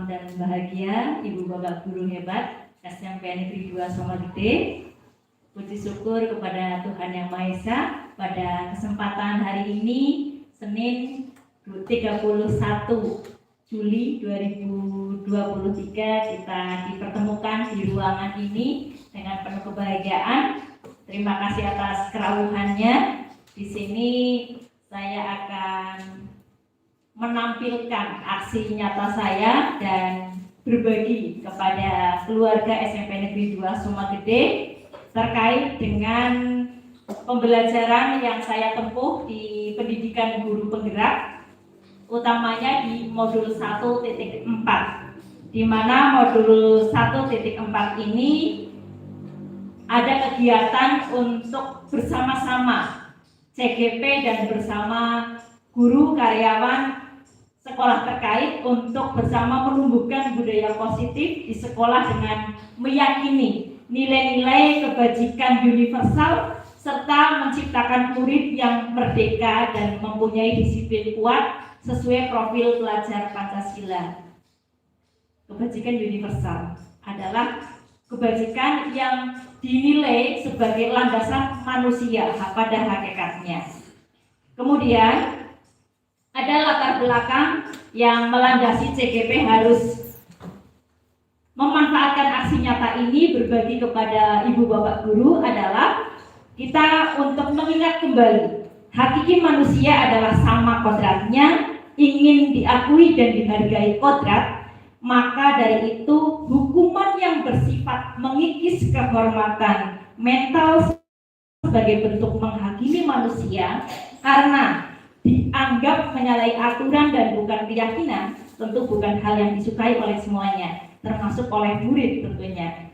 salam dan bahagia Ibu Bapak Guru hebat SMP Negeri 2 Somagede. Puji syukur kepada Tuhan Yang Maha Esa pada kesempatan hari ini Senin 31 Juli 2023 kita dipertemukan di ruangan ini dengan penuh kebahagiaan. Terima kasih atas kerawuhannya. Di sini saya akan menampilkan aksi nyata saya dan berbagi kepada keluarga SMP Negeri 2 Somagede terkait dengan pembelajaran yang saya tempuh di pendidikan guru penggerak, utamanya di modul 1.4, di mana modul 1.4 ini ada kegiatan untuk bersama-sama CGP dan bersama guru karyawan sekolah terkait untuk bersama menumbuhkan budaya positif di sekolah dengan meyakini nilai-nilai kebajikan universal serta menciptakan murid yang merdeka dan mempunyai disiplin kuat sesuai profil pelajar Pancasila. Kebajikan universal adalah kebajikan yang dinilai sebagai landasan manusia pada hakikatnya. Kemudian ada latar belakang yang melandasi CGP harus memanfaatkan aksi nyata ini berbagi kepada Ibu Bapak Guru adalah kita untuk mengingat kembali hakiki manusia adalah sama kodratnya, ingin diakui dan dihargai kodrat, maka dari itu hukuman yang bersifat mengikis kehormatan mental sebagai bentuk menghakimi manusia karena dianggap menyalahi aturan dan bukan keyakinan tentu bukan hal yang disukai oleh semuanya, termasuk oleh murid tentunya.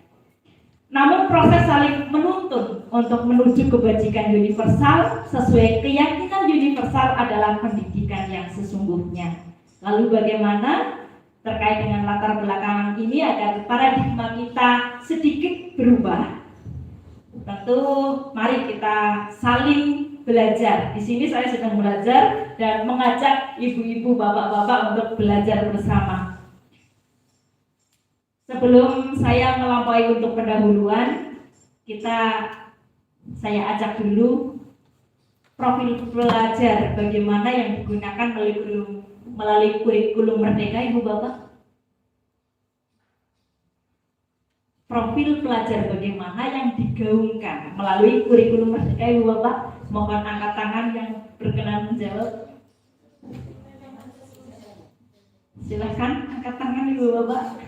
Namun proses saling menuntun untuk menuju kebajikan universal sesuai keyakinan universal adalah pendidikan yang sesungguhnya. Lalu bagaimana terkait dengan latar belakang ini agar paradigma kita sedikit berubah? Tentu mari kita saling belajar. Di sini saya sedang belajar dan mengajak ibu-ibu, bapak-bapak untuk belajar bersama. Sebelum saya melampaui untuk pendahuluan, saya ajak dulu profil pelajar bagaimana yang digunakan melalui kurikulum Merdeka, Ibu Bapak. Profil pelajar bagaimana yang digaungkan melalui kurikulum Merdeka, Ibu Bapak. Mohon angkat tangan yang berkenan menjawab. Silakan angkat tangan Ibu Bapak.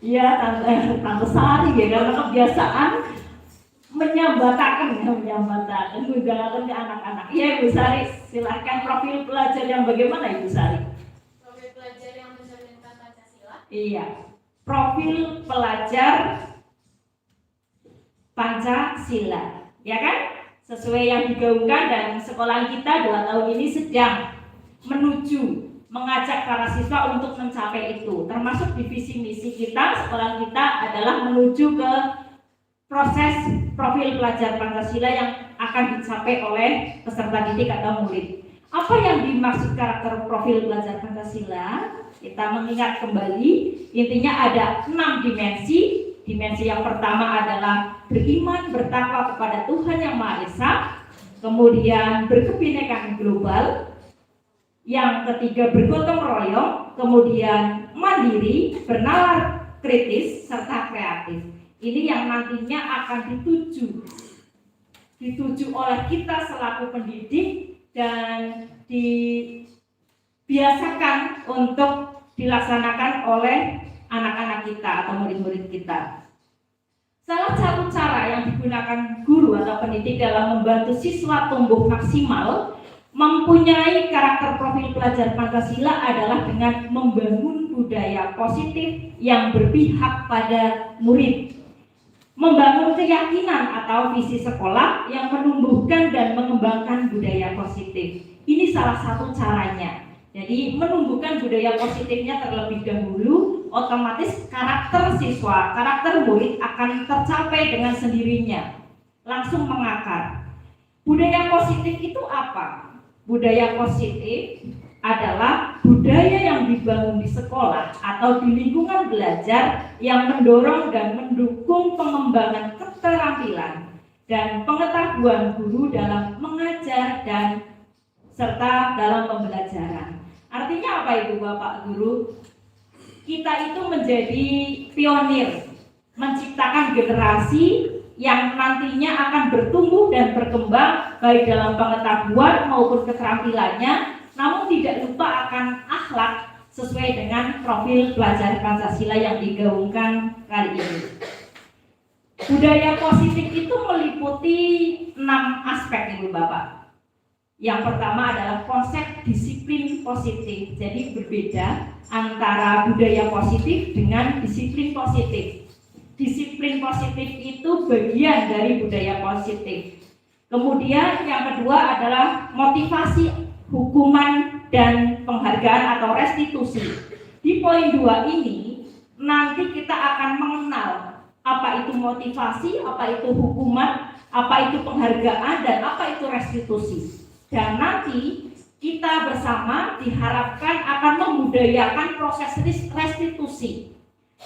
Iya, Tante Sari ya, karena kebiasaan menyambatakan menggalakan ke anak-anak. Iya Ibu Sari, silakan profil pelajar yang bagaimana Ibu Sari? Profil pelajar yang mencerminkan Pancasila. Iya, profil pelajar Pancasila, ya kan? Sesuai yang digaungkan dan sekolah kita 2 tahun ini sedang mengajak para siswa untuk mencapai itu. Termasuk di visi misi kita, sekolah kita adalah menuju ke proses profil pelajar Pancasila yang akan dicapai oleh peserta didik atau murid. Apa yang dimaksud karakter profil pelajar Pancasila? Kita mengingat kembali, intinya ada 6 dimensi. Dimensi yang pertama adalah beriman, bertakwa kepada Tuhan Yang Maha Esa, kemudian berkebinekaan global, yang ketiga bergotong royong, kemudian mandiri, bernalar kritis, serta kreatif. Ini yang nantinya akan dituju oleh kita selaku pendidik dan dibiasakan untuk dilaksanakan oleh anak-anak kita atau murid-murid kita. Salah satu cara yang digunakan guru atau pendidik dalam membantu siswa tumbuh maksimal mempunyai karakter profil pelajar Pancasila adalah dengan membangun budaya positif yang berpihak pada murid. Membangun keyakinan atau visi sekolah yang menumbuhkan dan mengembangkan budaya positif. Ini salah satu caranya. Jadi menumbuhkan budaya positifnya terlebih dahulu, otomatis karakter siswa, karakter murid akan tercapai dengan sendirinya, langsung mengakar. Budaya positif itu apa? Budaya positif adalah budaya yang dibangun di sekolah atau di lingkungan belajar yang mendorong dan mendukung pengembangan keterampilan dan pengetahuan guru dalam mengajar dan serta dalam pembelajaran. Artinya apa Ibu Bapak Guru? Kita itu menjadi pionir, menciptakan generasi yang nantinya akan bertumbuh dan berkembang baik dalam pengetahuan maupun keterampilannya, namun tidak lupa akan akhlak sesuai dengan profil pelajar Pancasila yang digaungkan kali ini. Budaya positif itu meliputi 6 aspek Ibu Bapak. Yang pertama adalah konsep disiplin positif. Jadi berbeda antara budaya positif dengan disiplin positif. Disiplin positif itu bagian dari budaya positif. Kemudian yang kedua adalah motivasi, hukuman, dan penghargaan atau restitusi. Di poin 2 ini nanti kita akan mengenal apa itu motivasi, apa itu hukuman, apa itu penghargaan, dan apa itu restitusi. Dan nanti kita bersama diharapkan akan membudayakan proses restitusi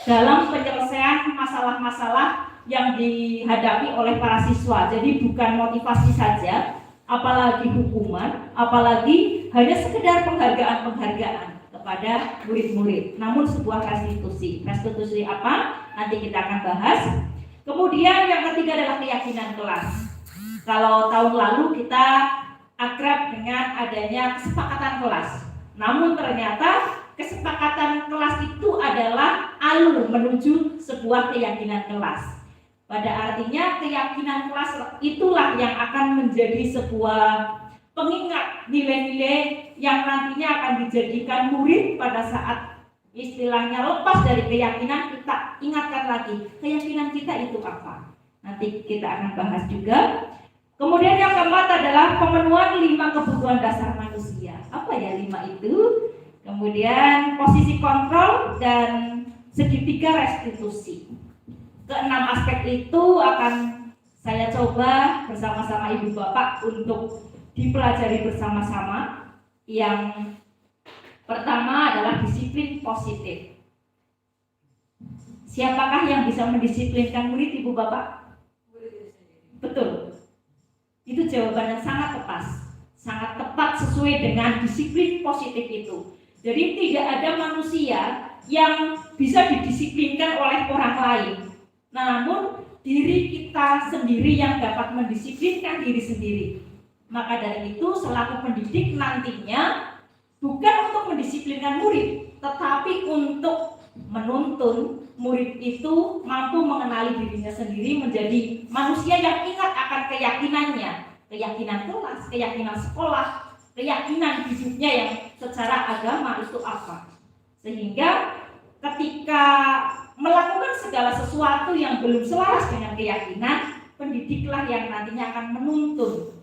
dalam penyelesaian masalah-masalah yang dihadapi oleh para siswa. Jadi bukan motivasi saja, apalagi hukuman, apalagi hanya sekedar penghargaan-penghargaan kepada murid-murid, namun sebuah restitusi. Restitusi apa? Nanti kita akan bahas. Kemudian yang ketiga adalah keyakinan kelas. Kalau tahun lalu kita akrab dengan adanya kesepakatan kelas, namun ternyata kesepakatan kelas itu adalah alur menuju sebuah keyakinan kelas. Pada artinya keyakinan kelas itulah yang akan menjadi sebuah pengingat nilai-nilai yang nantinya akan dijadikan murid pada saat istilahnya lepas dari keyakinan. Kita ingatkan lagi keyakinan kita itu apa. Nanti kita akan bahas juga. Kemudian yang keempat adalah pemenuhan 5 kebutuhan dasar manusia. Apa ya 5 itu? Kemudian posisi kontrol dan segitiga restitusi. Keenam aspek itu akan saya coba bersama-sama Ibu Bapak untuk dipelajari bersama-sama. Yang pertama adalah disiplin positif. Siapakah yang bisa mendisiplinkan murid Ibu Bapak? Betul. Itu jawaban yang sangat tepat sesuai dengan disiplin positif itu. Jadi tidak ada manusia yang bisa didisiplinkan oleh orang lain, namun diri kita sendiri yang dapat mendisiplinkan diri sendiri. Maka dari itu selaku pendidik nantinya bukan untuk mendisiplinkan murid, tetapi untuk menuntun murid itu mampu mengenali dirinya sendiri menjadi manusia yang ingat akan keyakinannya, keyakinan kelas, keyakinan sekolah, keyakinan hidupnya yang secara agama itu apa. Sehingga ketika melakukan segala sesuatu yang belum selaras dengan keyakinan, pendidiklah yang nantinya akan menuntun.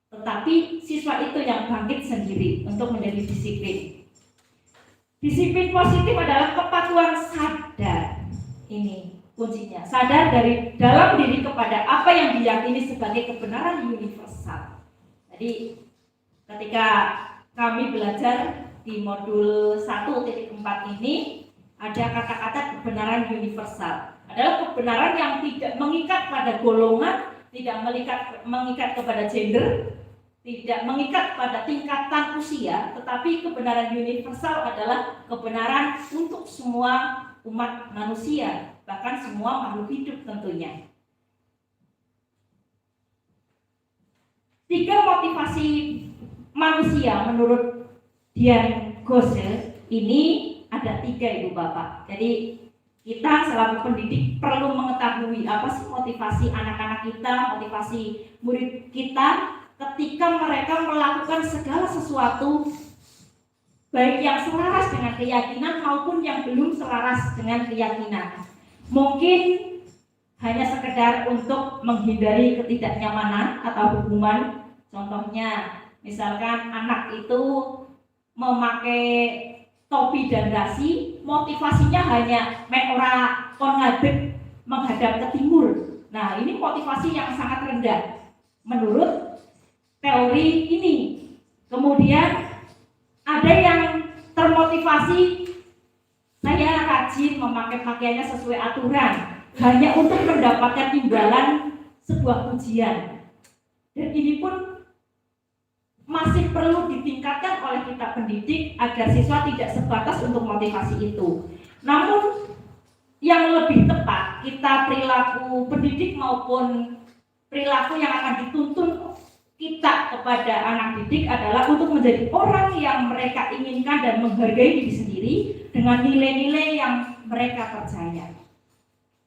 Tetapi siswa itu yang bangkit sendiri untuk menjadi disiplin. Disiplin positif adalah kepatuhan sadar. Ini kuncinya. Sadar dari dalam diri kepada apa yang diyakini sebagai kebenaran universal. Jadi ketika kami belajar di modul 1.4 ini ada kata-kata kebenaran universal. Adalah kebenaran yang tidak mengikat pada golongan, tidak mengikat kepada gender, tidak mengikat pada tingkatan usia, tetapi kebenaran universal adalah kebenaran untuk semua umat manusia, bahkan semua makhluk hidup tentunya. 3 motivasi manusia menurut Dian Gosel ini ada 3 Ibu Bapak. Jadi kita selaku pendidik perlu mengetahui apa sih motivasi anak-anak kita, motivasi murid kita ketika mereka melakukan segala sesuatu baik yang selaras dengan keyakinan maupun yang belum selaras dengan keyakinan. Mungkin hanya sekedar untuk menghindari ketidaknyamanan atau hukuman. Contohnya, misalkan anak itu memakai topi dan dasi, motivasinya hanya mek ora kon ngadeg menghadap ke timur. Nah, ini motivasi yang sangat rendah menurut teori ini. Kemudian Ada yang termotivasi, saya rajin memakai pakaiannya sesuai aturan hanya untuk mendapatkan imbalan sebuah pujian. Dan ini pun masih perlu ditingkatkan oleh kita pendidik agar siswa tidak sebatas untuk motivasi itu. Namun yang lebih tepat, kita perilaku pendidik maupun perilaku yang akan dituntun kita kepada anak didik adalah untuk menjadi orang yang mereka inginkan dan menghargai diri sendiri dengan nilai-nilai yang mereka percaya.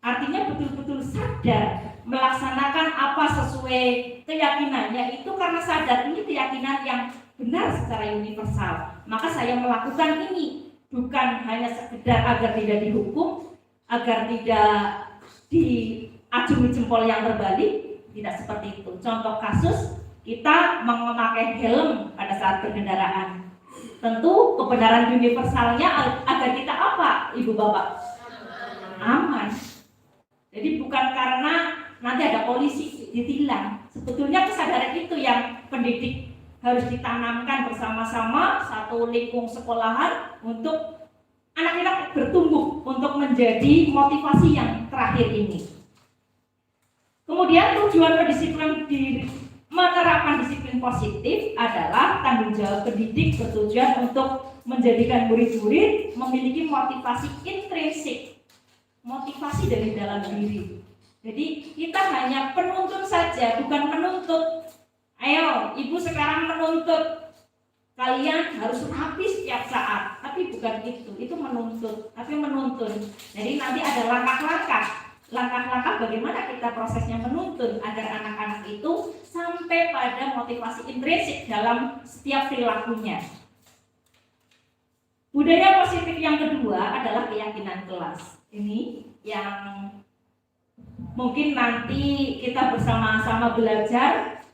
Artinya betul-betul sadar melaksanakan apa sesuai keyakinannya itu karena sadar ini keyakinan yang benar secara universal. Maka saya melakukan ini bukan hanya sekedar agar tidak dihukum, agar tidak diacungi jempol yang terbalik, tidak seperti itu. Contoh kasus, kita memakai helm pada saat berkendaraan. Tentu kebenaran universalnya agar kita apa, Ibu Bapak? Aman. Jadi bukan karena nanti ada polisi ditilang. Sebetulnya kesadaran itu yang pendidik harus ditanamkan bersama-sama satu lingkung sekolahan untuk anak-anak bertumbuh untuk menjadi motivasi yang terakhir ini. Kemudian tujuan pendisiplinan menerapkan disiplin positif adalah tanggung jawab pendidik bertujuan untuk menjadikan murid-murid memiliki motivasi intrinsik, motivasi dari dalam diri. Jadi kita hanya penuntun saja, bukan menuntut. Ayo, ibu sekarang menuntut kalian harus rapi setiap saat, tapi bukan itu menuntut, tapi menuntun. Jadi nanti ada langkah-langkah bagaimana kita prosesnya menuntun agar anak-anak itu sampai pada motivasi intrinsik dalam setiap perilakunya. Budaya positif yang kedua adalah keyakinan kelas. Ini yang mungkin nanti kita bersama-sama belajar,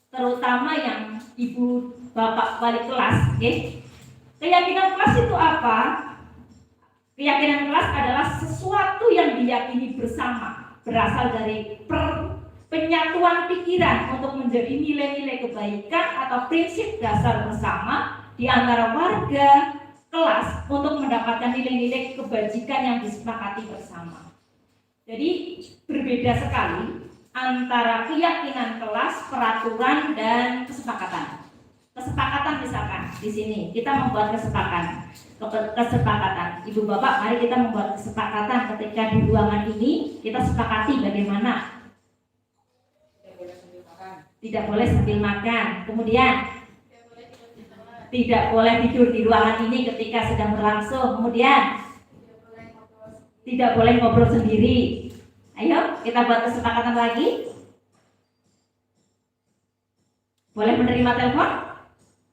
terutama yang ibu bapak wali kelas. Okay? Keyakinan kelas itu apa? Keyakinan kelas adalah sesuatu yang diyakini bersama, berasal dari penyatuan pikiran untuk menjadi nilai-nilai kebaikan atau prinsip dasar bersama di antara warga kelas untuk mendapatkan nilai-nilai kebajikan yang disepakati bersama. Jadi berbeda sekali antara keyakinan kelas, peraturan, dan kesepakatan. Kesepakatan misalkan di sini kita membuat kesepakatan. Ibu bapak, mari kita membuat kesepakatan ketika di ruangan ini kita sepakati bagaimana. Tidak boleh sambil makan. Kemudian tidak boleh tidur di ruangan ini ketika sedang berlangsung. Kemudian tidak boleh ngobrol sendiri. Ayo kita buat kesepakatan lagi. Boleh menerima telepon?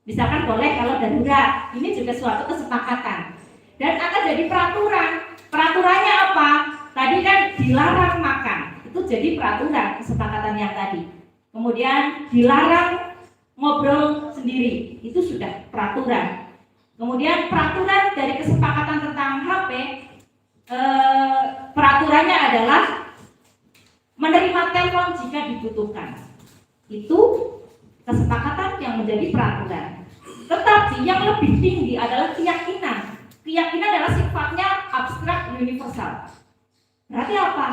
Misalkan boleh kalau darurat. Ini juga suatu kesepakatan. Dan akan jadi peraturan. Peraturannya apa? Tadi kan dilarang makan. Itu jadi peraturan kesepakatan yang tadi. Kemudian dilarang ngobrol sendiri, itu sudah peraturan. Kemudian peraturan dari kesepakatan tentang HP, peraturannya adalah menerima telepon jika dibutuhkan. Itu kesepakatan yang menjadi peraturan. Tetapi yang lebih tinggi adalah keyakinan. Keyakinan adalah sifatnya abstrak universal. Berarti apa?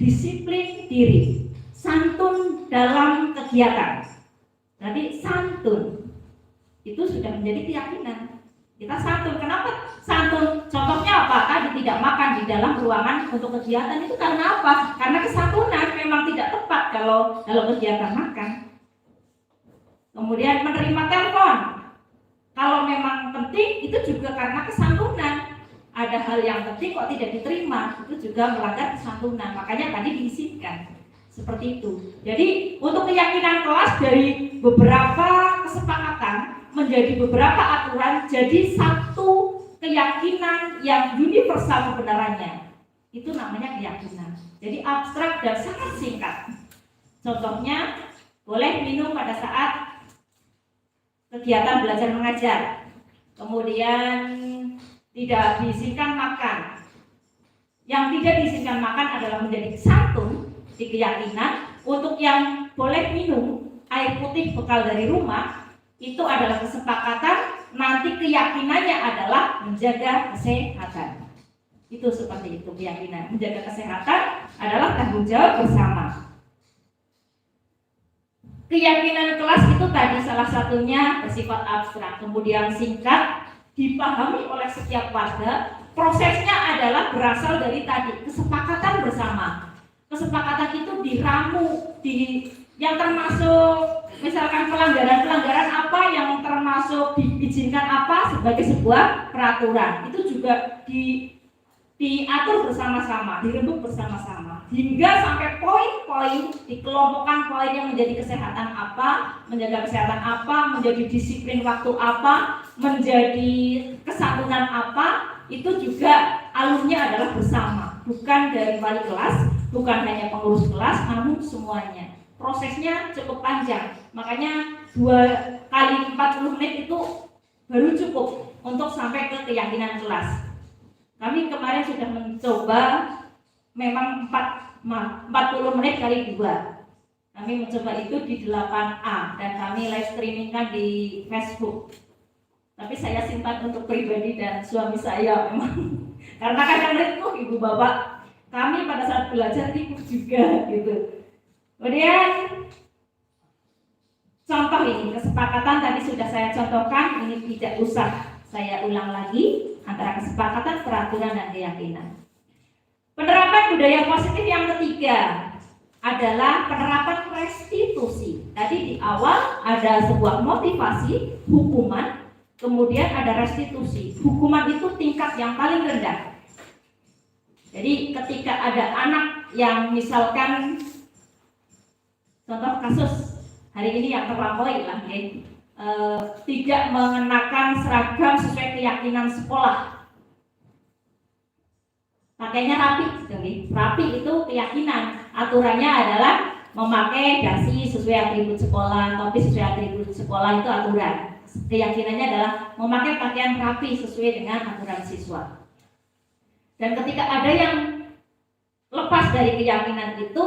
Disiplin diri, santun dalam kegiatan. Jadi santun itu sudah menjadi keyakinan. Kita santun. Kenapa santun? Contohnya apa? Tadi tidak makan di dalam ruangan untuk kegiatan itu karena apa? Karena kesantunan memang tidak tepat kalau dalam kegiatan makan. Kemudian menerima telepon. Kalau memang penting itu juga karena kesantunan. Ada hal yang penting kok tidak diterima, itu juga melanggar kesantunan. Makanya tadi diizinkan. Seperti itu. Jadi untuk keyakinan kelas dari beberapa kesepakatan menjadi beberapa aturan jadi satu keyakinan yang universal kebenarannya. Itu namanya keyakinan. Jadi abstrak dan sangat singkat. Contohnya boleh minum pada saat kegiatan belajar mengajar. Kemudian tidak diizinkan makan. Yang tidak diizinkan makan adalah menjadi santun di keyakinan. Untuk yang boleh minum air putih bekal dari rumah itu adalah kesepakatan nanti keyakinannya adalah menjaga kesehatan. Itu seperti itu keyakinan. Menjaga kesehatan adalah tanggung jawab bersama. Keyakinan kelas itu tadi salah satunya bersifat abstrak, kemudian singkat, dipahami oleh setiap warga. Prosesnya adalah berasal dari tadi kesepakatan bersama. Kesepakatan itu diramu, yang termasuk misalkan pelanggaran apa yang termasuk diizinkan apa sebagai sebuah peraturan, itu juga diatur bersama-sama, dirembuk bersama-sama, hingga sampai poin-poin dikelompokkan poin yang menjadi kesehatan apa, menjaga kesehatan apa, menjadi disiplin waktu apa, menjadi kesatuan apa, itu juga alurnya adalah bersama, bukan dari wali kelas, bukan hanya pengurus kelas, namun semuanya. Prosesnya cukup panjang, makanya 2 kali 40 menit itu baru cukup untuk sampai ke keyakinan kelas. Kami kemarin sudah mencoba memang 40 menit kali 2. Kami mencoba itu di 8A dan kami live streamingkan di Facebook. Tapi saya simpan untuk pribadi dan suami saya memang karena kadang itu ibu bapak kami pada saat belajar ikut juga gitu. Kemudian contoh ini kesepakatan tadi sudah saya contohkan, ini tidak usah saya ulang lagi antara kesepakatan, peraturan dan keyakinan. Penerapan budaya positif yang ketiga adalah penerapan restitusi. Tadi di awal ada sebuah motivasi, hukuman, kemudian ada restitusi. Hukuman itu tingkat yang paling rendah. Jadi ketika ada anak yang misalkan contoh kasus hari ini yang terlampaui lah ya, tidak mengenakan seragam sesuai keyakinan sekolah, pakainya rapi, rapi itu keyakinan, aturannya adalah memakai dasi sesuai atribut sekolah, topi sesuai atribut sekolah, itu aturan. Keyakinannya adalah memakai pakaian rapi sesuai dengan aturan siswa. Dan ketika ada yang lepas dari keyakinan itu,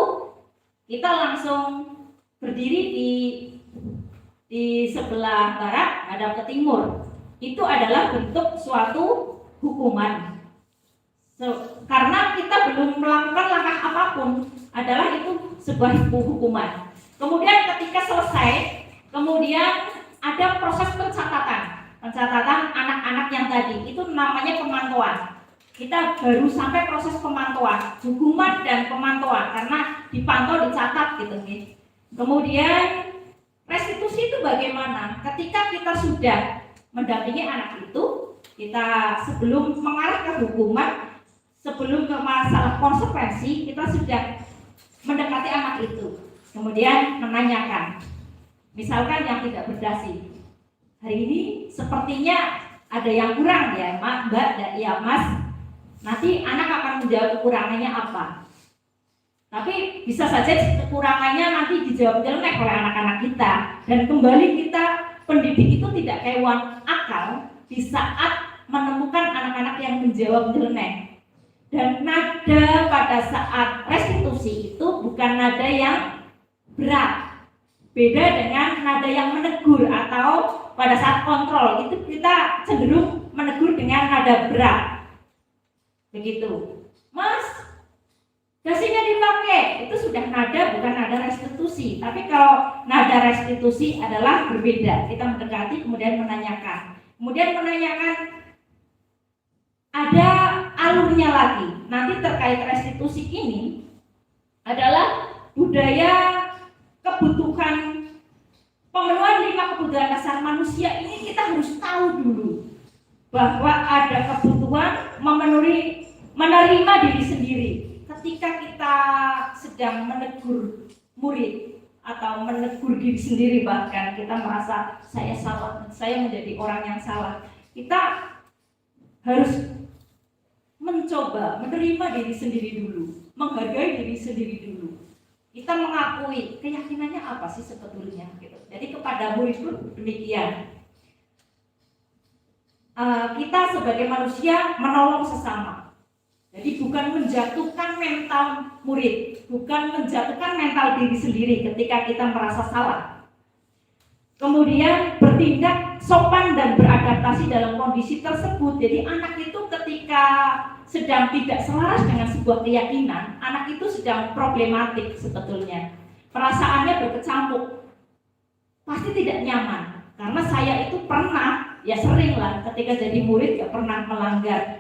kita langsung berdiri di sebelah barat hadap ke timur. Itu adalah bentuk suatu hukuman. Karena kita belum melakukan langkah apapun, adalah itu sebuah hukuman. Kemudian ketika selesai, kemudian ada proses pencatatan anak-anak yang tadi, itu namanya pemantauan. Kita baru sampai proses pemantauan, hukuman dan pemantauan, karena dipantau, dicatat gitu. Kemudian restitusi itu bagaimana? Ketika kita sudah mendampingi anak itu, kita sebelum mengarah ke hukuman, sebelum ke masalah konsekuensi, kita sudah mendekati anak itu. Kemudian menanyakan, misalkan yang tidak berdasi, hari ini sepertinya ada yang kurang ya Mbak, ya Mas. Nanti anak akan menjawab kekurangannya apa. Tapi bisa saja kekurangannya nanti dijawab jelek oleh anak-anak kita. Dan kembali kita, pendidik itu tidak kewan akal di saat menemukan anak-anak yang menjawab jelek. Dan nada pada saat restitusi itu bukan nada yang berat. Beda dengan nada yang menegur atau pada saat kontrol, itu kita cenderung menegur dengan nada berat. Begitu, Mas, dasinya dipakai, itu sudah nada bukan nada restitusi. Tapi kalau nada restitusi adalah berbeda. Kita mendekati kemudian menanyakan. Kemudian menanyakan ada alurnya lagi. Nanti terkait restitusi ini adalah budaya kebutuhan pemenuhan 5 kebutuhan dasar manusia ini. Kita harus tahu dulu bahwa ada kebutuhan menerima diri sendiri. Ketika kita sedang menegur murid atau menegur diri sendiri, bahkan kita merasa saya salah, saya menjadi orang yang salah, kita harus mencoba menerima diri sendiri dulu, menghargai diri sendiri dulu. Kita mengakui keyakinannya apa sih sebetulnya gitu. Jadi kepada murid pun demikian. Kita sebagai manusia menolong sesama. Jadi bukan menjatuhkan mental murid, bukan menjatuhkan mental diri sendiri ketika kita merasa salah. Kemudian bertindak sopan dan beradaptasi dalam kondisi tersebut. Jadi anak itu ketika sedang tidak selaras dengan sebuah keyakinan, anak itu sedang problematik sebetulnya. Perasaannya berkecamuk, pasti tidak nyaman. Karena saya itu pernah, ya sering lah ketika jadi murid ya pernah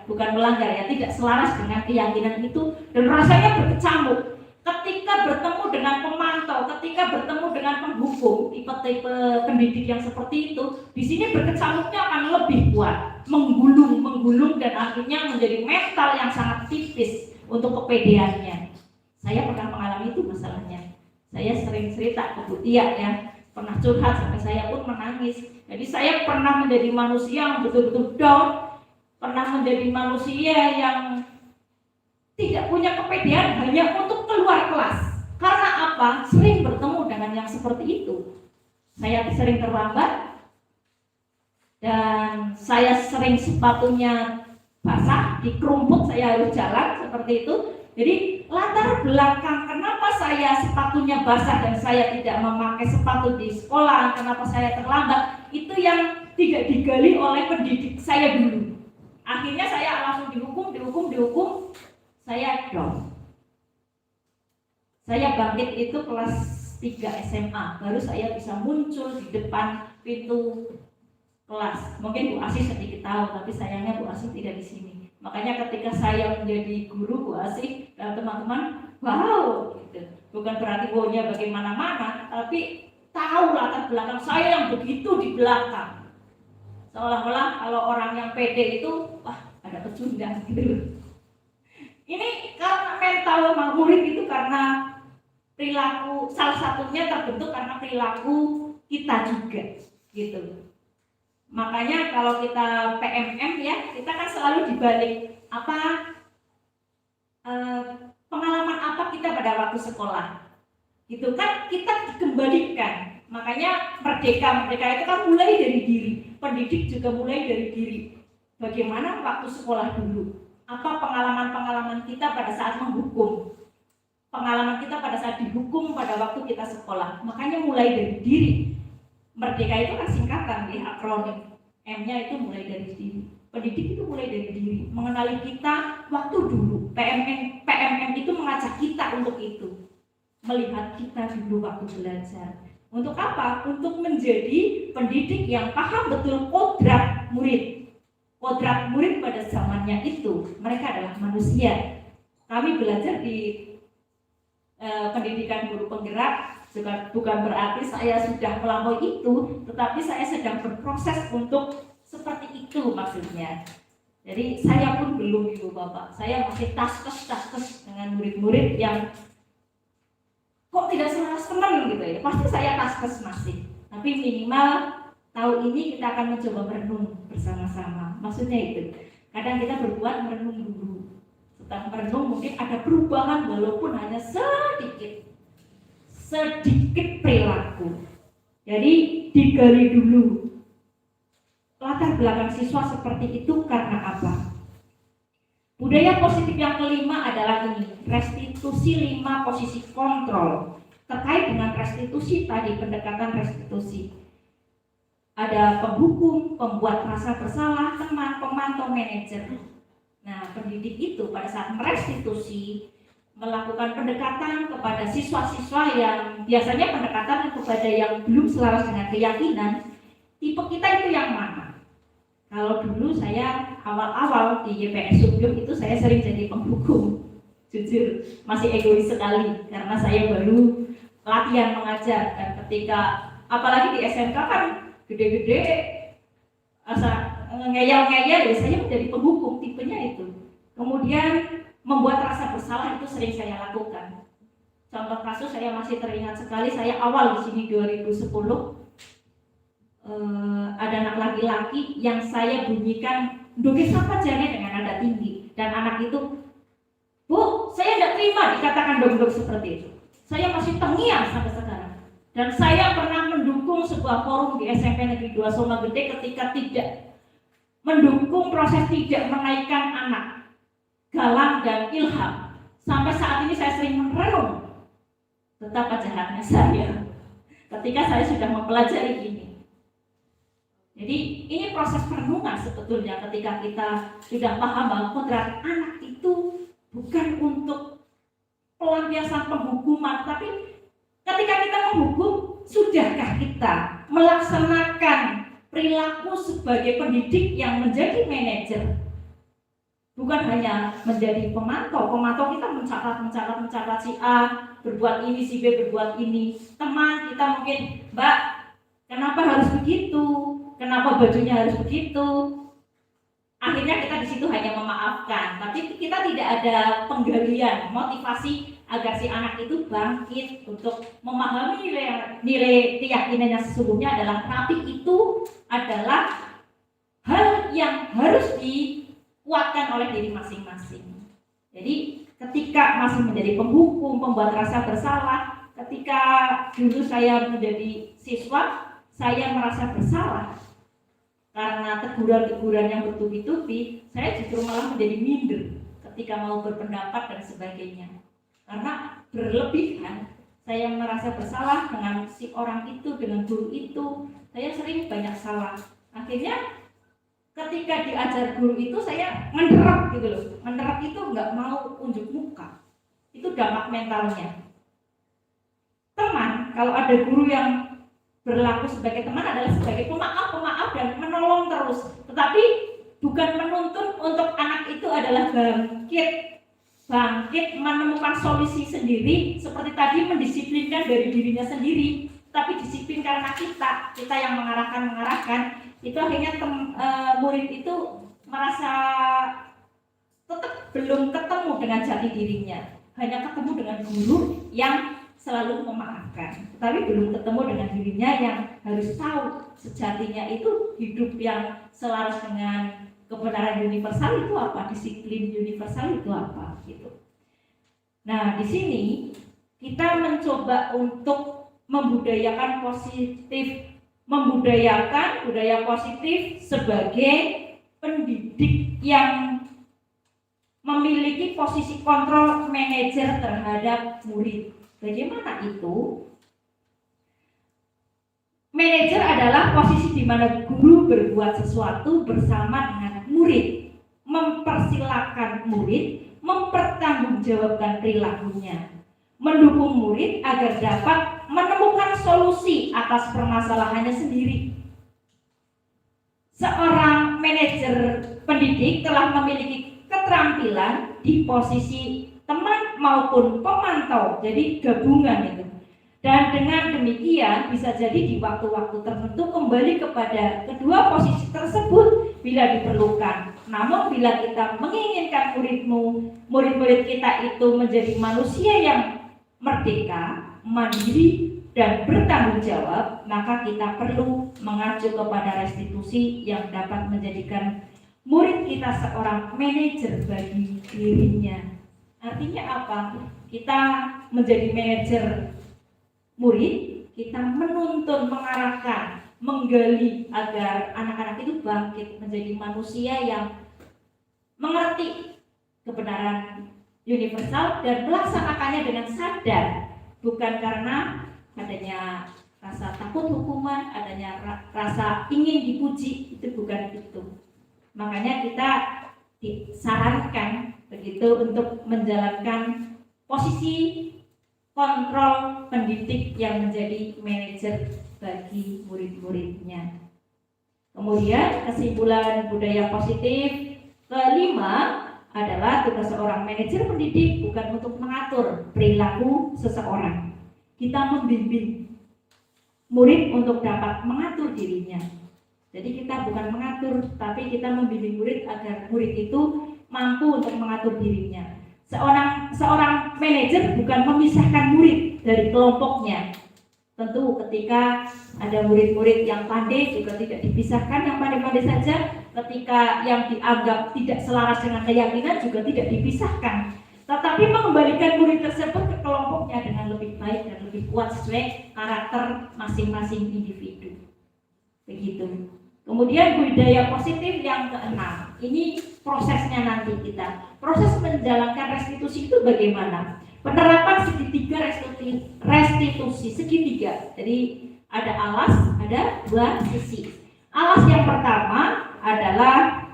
bukan melanggar ya, tidak selaras dengan keyakinan itu dan rasanya berkecamuk. Ketika bertemu dengan pemantau, ketika bertemu dengan penghukum, tipe-tipe pendidik yang seperti itu, di sini berkecamuknya akan lebih kuat, menggulung dan akhirnya menjadi mental yang sangat tipis untuk kepedeannya. Saya pernah mengalami itu masalahnya. Saya sering cerita ke Bu Tia ya, pernah curhat sampai saya pun menangis. Jadi saya pernah menjadi manusia yang betul-betul down, pernah menjadi manusia yang tidak punya kepedean hanya untuk keluar kelas. Karena apa? Sering bertemu dengan yang seperti itu. Saya sering terlambat dan saya sering sepatunya basah, di kerumput saya harus jalan seperti itu. Jadi latar belakang kenapa saya sepatunya basah dan saya tidak memakai sepatu di sekolah, kenapa saya terlambat, itu yang tidak digali oleh pendidik saya dulu. Akhirnya saya langsung dihukum. Saya down. Saya bangkit itu kelas 3 SMA, baru saya bisa muncul di depan pintu kelas. Mungkin Bu Asih sedikit tahu, tapi sayangnya Bu Asih tidak di sini. Makanya ketika saya menjadi guru Bu Asih dan teman-teman, wow, gitu. Bukan berarti wownya bagaimana-mana, tapi tahu latar belakang saya yang begitu di belakang. Seolah-olah kalau orang yang pede itu, wah ada pecundang gitu. Ini karena mental murid itu karena perilaku, salah satunya terbentuk karena perilaku kita juga gitu. Makanya kalau kita PMM ya, kita kan selalu dibalik pengalaman apa kita pada waktu sekolah gitu kan, kita dikembalikan. Makanya merdeka itu kan mulai dari diri, pendidik juga mulai dari diri. Bagaimana waktu sekolah dulu, apa pengalaman-pengalaman kita pada saat menghukum, pengalaman kita pada saat dihukum pada waktu kita sekolah. Makanya mulai dari diri. Merdeka itu kan singkatan ya, akronim. M-nya itu mulai dari diri. Pendidik itu mulai dari diri, mengenali kita waktu dulu. PMM itu mengajak kita untuk itu, melihat kita dulu waktu belajar. Untuk apa? Untuk menjadi pendidik yang paham betul kodrat murid. Kodrat murid pada zamannya itu, mereka adalah manusia. Kami belajar di pendidikan guru penggerak, bukan berarti saya sudah melampaui itu, tetapi saya sedang berproses untuk seperti itu maksudnya. Jadi saya pun belum Ibu Bapak, saya masih taskes dengan murid-murid yang kok tidak selaras teman gitu ya. Pasti saya taskes masih, tapi minimal tahun ini kita akan mencoba merenung bersama-sama. Maksudnya itu, kadang kita berbuat merenung dulu. Setelah merenung mungkin ada perubahan walaupun hanya sedikit perilaku. Jadi digali dulu latar belakang siswa seperti itu karena apa? Budaya positif yang kelima adalah ini, restitusi 5 posisi kontrol. Terkait dengan restitusi tadi, pendekatan restitusi. Ada penghukum, pembuat merasa bersalah, teman, pemantau, manajer. Nah, pendidik itu pada saat merestitusi melakukan pendekatan kepada siswa-siswa yang biasanya pendekatan kepada yang belum selaras dengan keyakinan. Tipe kita itu yang mana? Kalau dulu saya awal-awal di YPS Subyuk itu saya sering jadi penghukum. Jujur, masih egois sekali karena saya baru latihan mengajar, dan ketika apalagi di SMK kan gede-gede ngeyel-ngeyel, ya saya menjadi penghukum tipenya itu. Kemudian membuat rasa bersalah itu sering saya lakukan. Contoh kasus saya masih teringat sekali, saya awal di sini 2010 ada anak laki-laki yang saya bunyikan doge sapa jane dengan nada tinggi, dan anak itu, Bu, saya tidak terima dikatakan dong-dong seperti itu. Saya masih terngiang sampai sekarang. Dan saya pernah mendukung sebuah forum di SMP Negeri 2 Soma Gede ketika tidak mendukung proses tidak menaikkan anak Galang dan Ilham. Sampai saat ini saya sering merenung betapa jahatnya saya ketika saya sudah mempelajari ini. Jadi ini proses perenungan sebetulnya ketika kita sudah paham bahwa kodrat anak itu bukan untuk pelampiasan penghukuman, tapi ketika kita menghukum, sudahkah kita melaksanakan perilaku sebagai pendidik yang menjadi manajer? Bukan hanya menjadi pemantau kita mencatat si A berbuat ini, si B berbuat ini. Teman kita mungkin, Mbak, kenapa harus begitu? Kenapa bajunya harus begitu? Akhirnya kita di situ hanya memaafkan, tapi kita tidak ada penggalian, motivasi agar si anak itu bangkit untuk memahami nilai keyakinan yang sesungguhnya adalah tapi itu adalah hal yang harus dikuatkan oleh diri masing-masing. Jadi ketika masih menjadi penghukum, pembuat rasa bersalah, ketika dulu saya menjadi siswa, saya merasa bersalah karena teguran-teguran yang bertubi-tubi, saya justru malah menjadi minder ketika mau berpendapat dan sebagainya. Karena berlebihan, saya merasa bersalah dengan si orang itu, dengan guru itu, saya sering banyak salah. Akhirnya ketika diajar guru itu saya menderap gitu loh. Menderap itu nggak mau unjuk muka. Itu dampak mentalnya. Teman, kalau ada guru yang berlaku sebagai teman adalah sebagai pemaaf dan menolong terus. Tetapi bukan menuntun untuk anak itu adalah bangkit menemukan solusi sendiri, seperti tadi mendisiplinkan dari dirinya sendiri, tapi disiplin karena kita yang mengarahkan itu akhirnya murid itu merasa tetap belum ketemu dengan jati dirinya, hanya ketemu dengan guru yang selalu memaafkan, tetapi belum ketemu dengan dirinya yang harus tahu sejatinya itu hidup yang selaras dengan kebenaran universal itu apa, disiplin universal itu apa gitu. Nah, di sini kita mencoba untuk membudayakan budaya positif sebagai pendidik yang memiliki posisi kontrol manajer terhadap murid. Bagaimana itu? Manajer adalah posisi di mana guru berbuat sesuatu bersama dengan murid, mempersilahkan murid mempertanggungjawabkan perilakunya, mendukung murid agar dapat menemukan solusi atas permasalahannya sendiri. Seorang manajer pendidik telah memiliki keterampilan di posisi teman maupun pemantau, jadi gabungan itu. Dan dengan demikian bisa jadi di waktu-waktu tertentu kembali kepada kedua posisi tersebut bila diperlukan. Namun bila kita menginginkan murid-murid kita itu menjadi manusia yang merdeka, mandiri, dan bertanggung jawab, maka kita perlu mengacu kepada restitusi yang dapat menjadikan murid kita seorang manajer bagi dirinya. Artinya apa? Kita menjadi manajer murid, kita menuntun, mengarahkan, menggali agar anak-anak itu bangkit menjadi manusia yang mengerti kebenaran universal dan melaksanakannya dengan sadar, bukan karena adanya rasa takut hukuman, adanya rasa ingin dipuji, itu bukan itu. Makanya kita disarankan begitu untuk menjalankan posisi kontrol pendidik yang menjadi manajer bagi murid-muridnya. Kemudian kesimpulan budaya positif kelima adalah tugas seorang manajer pendidik bukan untuk mengatur perilaku seseorang. Kita membimbing murid untuk dapat mengatur dirinya. Jadi kita bukan mengatur, tapi kita membimbing murid agar murid itu mampu untuk mengatur dirinya. Seorang manajer bukan memisahkan murid dari kelompoknya. Tentu ketika ada murid-murid yang pandai juga tidak dipisahkan yang pandai-pandai saja. Ketika yang dianggap tidak selaras dengan keyakinan juga tidak dipisahkan. Tetapi mengembalikan murid tersebut ke kelompoknya dengan lebih baik dan lebih kuat sesuai karakter masing-masing individu. Begitu. Kemudian budaya positif yang keenam, ini prosesnya nanti kita. Proses menjalankan restitusi itu bagaimana? Penerapan segitiga restitusi segitiga. Jadi ada alas, ada dua sisi. Alas yang pertama adalah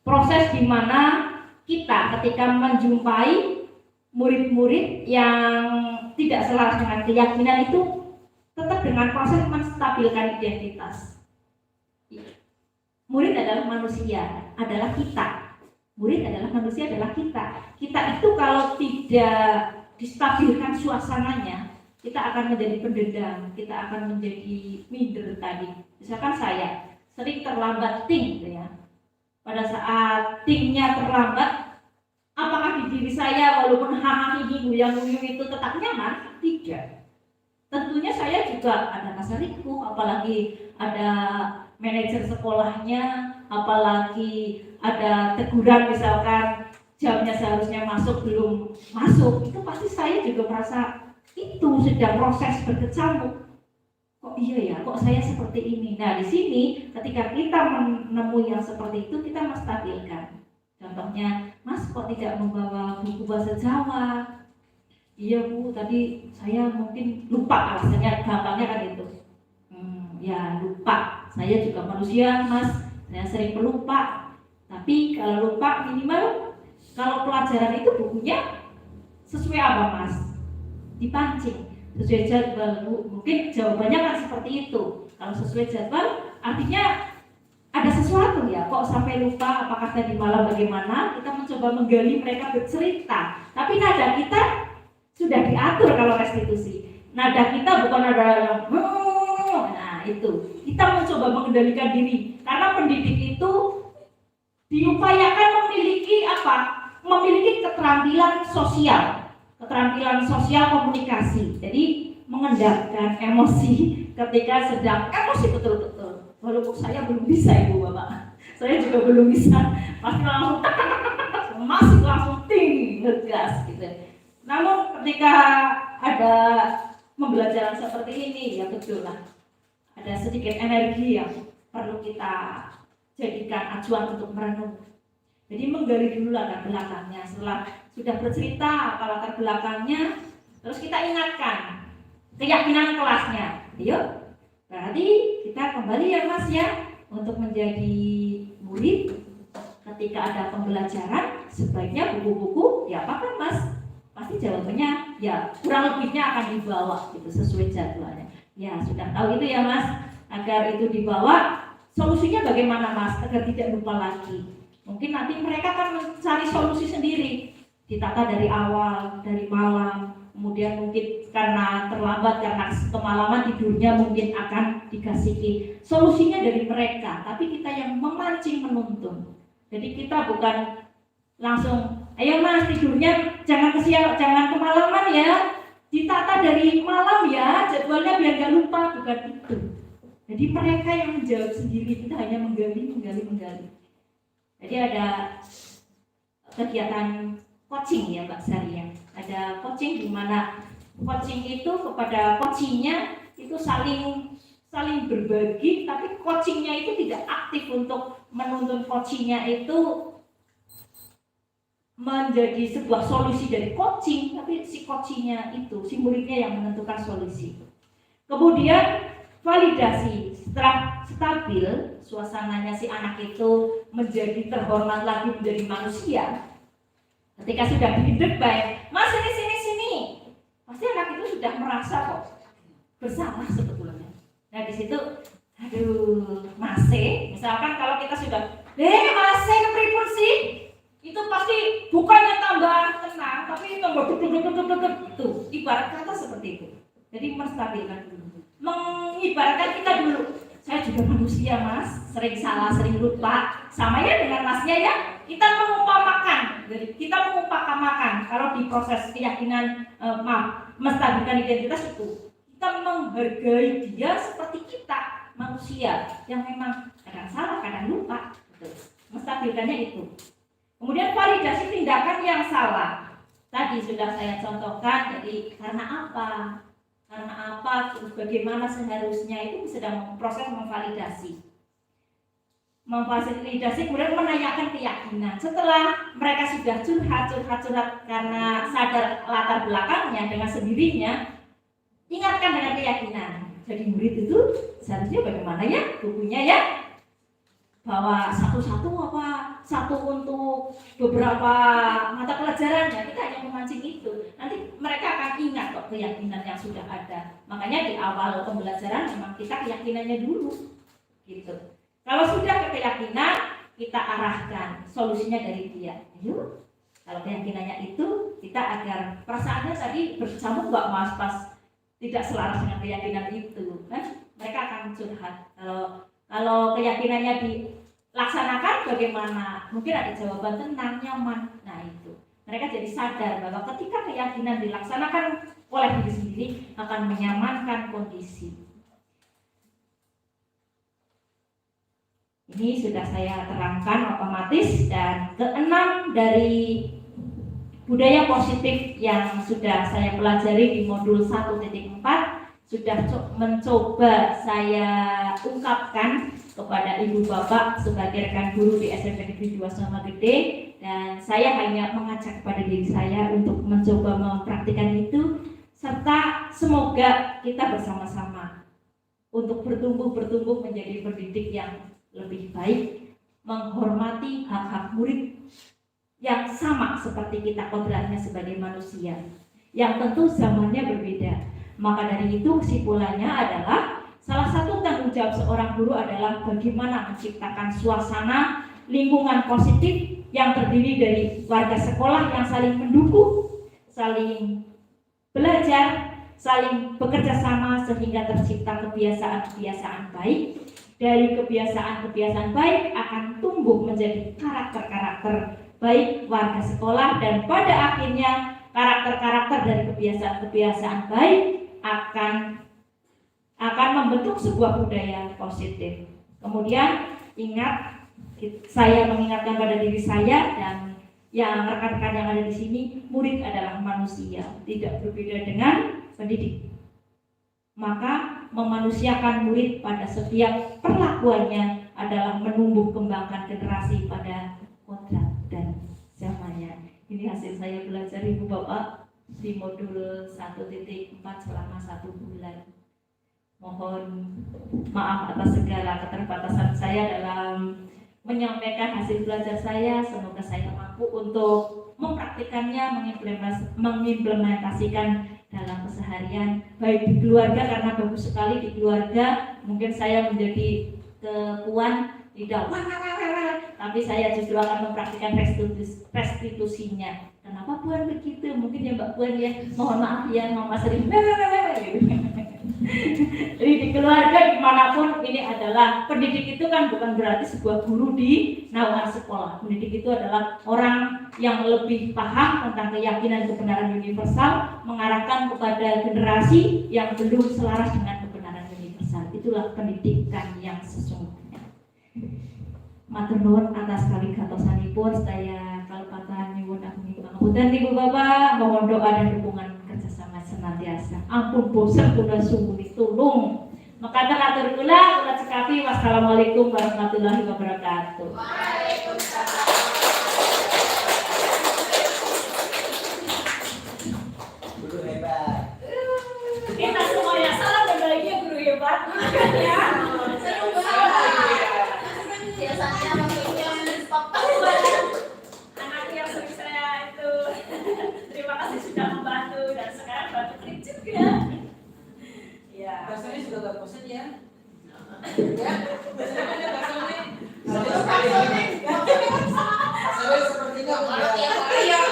proses di mana kita ketika menjumpai murid-murid yang tidak selaras dengan keyakinan itu tetap dengan proses menstabilkan identitas. Murid adalah manusia, adalah kita. Murid adalah manusia, adalah kita. Kita itu kalau tidak distabilkan suasananya, kita akan menjadi pendendam, kita akan menjadi minder tadi. Misalkan saya sering terlambat ting, gitu ya. Pada saat tingnya terlambat, apakah di diri saya walaupun hahaha ini goyang-goyang itu tetap nyaman? Tidak. Tentunya saya juga ada rasa riku, apalagi ada manajer sekolahnya, apalagi ada teguran misalkan jamnya seharusnya masuk belum masuk, itu pasti saya juga merasa itu sedang proses berkecamuk. Kok iya ya, kok saya seperti ini. Nah di sini ketika kita menemui yang seperti itu, kita menstabilkan. Contohnya, Mas kok tidak membawa buku bahasa Jawa? Iya Bu, tadi saya mungkin lupa, alasannya gampangnya kan itu. Ya lupa, saya juga manusia Mas, saya sering pelupa. Tapi kalau lupa minimal kalau pelajaran itu bukunya sesuai apa Mas? Dipancing, sesuai jadwal Bu. Mungkin jawabannya kan seperti itu. Kalau sesuai jadwal artinya ada sesuatu ya, kok sampai lupa, apakah tadi malam bagaimana? Kita mencoba menggali, mereka bercerita. Tapi nada kita sudah diatur kalau restitusi. Nada kita bukan nada yang nah itu. Kita mencoba mengendalikan diri. Karena pendidik itu diupayakan memiliki apa? Memiliki keterampilan sosial. Keterampilan sosial komunikasi. Jadi mengendalikan emosi ketika sedang emosi betul-betul. Walaupun saya belum bisa Ibu Bapak, saya juga belum bisa, pasti langsung masuk langsung tinggi ngegas gitu. Namun ketika ada pembelajaran seperti ini ya betul lah, ada sedikit energi yang perlu kita jadikan acuan untuk merenung. Jadi menggali dulu latar belakangnya. Setelah sudah bercerita apa latar belakangnya, terus kita ingatkan keyakinan kelasnya. Yuk, berarti kita kembali ya Mas ya untuk menjadi murid. Ketika ada pembelajaran, sebaiknya buku-buku diapakan Mas? Pasti jawabannya ya kurang lebihnya akan dibawa gitu sesuai jadwalnya. Ya sudah tahu itu ya Mas. Agar itu dibawa, solusinya bagaimana Mas? Agar tidak lupa lagi. Mungkin nanti mereka akan mencari solusi sendiri. Ditata dari awal, dari malam. Kemudian mungkin karena terlambat, karena kemalaman tidurnya mungkin akan dikasih solusinya dari mereka, tapi kita yang memancing menuntun. Jadi kita bukan langsung, ayo Mas tidurnya jangan kesial, jangan kemalaman ya, ditata dari malam ya, jadwalnya biar gak lupa, bukan itu. Jadi mereka yang menjawab sendiri, kita hanya menggali. Jadi ada kegiatan coaching ya Mbak Sari ya. Ada coaching di mana coaching itu kepada coachingnya itu saling berbagi, tapi coachingnya itu tidak aktif untuk menuntun coachingnya itu menjadi sebuah solusi dari coaching, tapi si coachingnya itu, si muridnya yang menentukan solusi. Kemudian validasi, setelah stabil suasananya si anak itu menjadi terhormat lagi menjadi manusia. Ketika sudah dididik baik, Mas sini, pasti anak itu sudah merasa kok bersalah sebetulnya. Nah di situ, aduh, Mase, misalkan kalau kita sudah, Mase kepripun sih? Itu pasti bukannya tambah tenang, tapi tambah itu. Ibarat kata seperti itu. Jadi menstabilkan dulu, mengibaratkan kita dulu. Saya juga manusia Mas, sering salah, sering lupa. Sama ya dengan Masnya ya. Kita mengumpamakan, jadi kita mengumpamakan kalau di proses keyakinan menstabilkan identitas itu kita menghargai dia seperti kita manusia yang memang kadang salah, kadang lupa. Menstabilkannya itu. Kemudian validasi tindakan yang salah. Tadi sudah saya contohkan. Jadi karena apa, terus bagaimana seharusnya itu sedang proses memvalidasi. Memfasilitasi kemudian menanyakan keyakinan. Setelah mereka sudah curhat karena sadar latar belakangnya dengan sendirinya, ingatkan dengan keyakinan. jadi murid itu seharusnya bagaimana ya bukunya ya, bahwa satu-satu apa satu untuk beberapa mata pelajaran ya, kita hanya memancing itu, nanti mereka akan ingat kok keyakinan yang sudah ada. Makanya di awal pembelajaran memang kita keyakinannya dulu gitu. Kalau sudah ke keyakinan, kita arahkan solusinya dari dia. Ayo, kalau keyakinannya itu kita agar perasaannya tadi bercamuk nggak mas pas tidak selaras dengan keyakinan itu kan, mereka akan curhat. Kalau keyakinannya dilaksanakan bagaimana? Mungkin ada jawaban tenang, nyaman. Nah itu, mereka jadi sadar bahwa ketika keyakinan dilaksanakan oleh diri sendiri akan menyamankan kondisi. Ini sudah saya terangkan otomatis. Dan keenam dari budaya positif yang sudah saya pelajari di modul 1.4 sudah mencoba saya ungkapkan kepada ibu bapak sebagai rekan guru di SMP Negeri 2 Sama Gede, dan saya hanya mengajak kepada diri saya untuk mencoba mempraktikkan itu, serta semoga kita bersama-sama untuk bertumbuh menjadi pendidik yang lebih baik, menghormati hak-hak murid yang sama seperti kita kodratnya sebagai manusia, yang tentu zamannya berbeda. Maka dari itu kesimpulannya adalah salah satu tanggung jawab seorang guru adalah bagaimana menciptakan suasana lingkungan positif yang terdiri dari warga sekolah yang saling mendukung, saling belajar, saling bekerja sama sehingga tercipta kebiasaan-kebiasaan baik. Dari kebiasaan-kebiasaan baik akan tumbuh menjadi karakter-karakter baik warga sekolah, dan pada akhirnya karakter-karakter dari kebiasaan-kebiasaan baik akan membentuk sebuah budaya positif. Kemudian ingat, saya mengingatkan pada diri saya dan yang rekan-rekan yang ada di sini, murid adalah manusia, tidak berbeda dengan pendidik. Maka memanusiakan murid pada setiap perlakuannya adalah menumbuh kembangkan generasi pada kodrat dan zamannya. Ini hasil saya belajar ibu bapak di modul 1.4 selama 1 bulan. Mohon maaf atas segala keterbatasan saya dalam menyampaikan hasil belajar saya. Semoga saya mampu untuk mempraktikannya, mengimplementasikan dalam keseharian, baik di keluarga, karena bagus sekali di keluarga mungkin saya menjadi kepuan, tidak tapi saya justru akan mempraktikkan restitusinya. Kenapa Puan begitu? Mungkin ya Mbak Puan ya, mohon maaf ya Mama sering Jadi di keluarga dimanapun ini adalah pendidik itu kan bukan berarti sebuah guru di naungan sekolah. Pendidik itu adalah orang yang lebih paham tentang keyakinan kebenaran universal, mengarahkan kepada generasi yang belum selaras dengan kebenaran universal. Itulah pendidikan yang sesungguhnya. Matur nuwun atas kawigatosanipun, saya kalpatan nyuwun agung pangapunten ibu bapak, mohon doa dan dukungan kerjasama senantiasa. Ampun bosan kula sungguh ditulung. Maka atur kula cekapi. Wassalamualaikum warahmatullahi wabarakatuh. Waalaikumsalam. Guru hebat. Kita semuanya salam dan bahagia guru hebat. Ya. Seru banget. Biasanya maksudnya Anak yang sering saya itu terima kasih sudah membantu dan sekarang bantu trik juga. Ya. Rasanya sudah gak bosan ya? ya. Rasanya baksonya. Baksonya. Saya sepertinya udah. Tiap hari ya.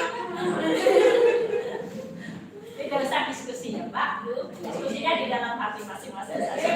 Tidak usah diskusi ya Pak, diskusinya di dalam hati masing-masing saja.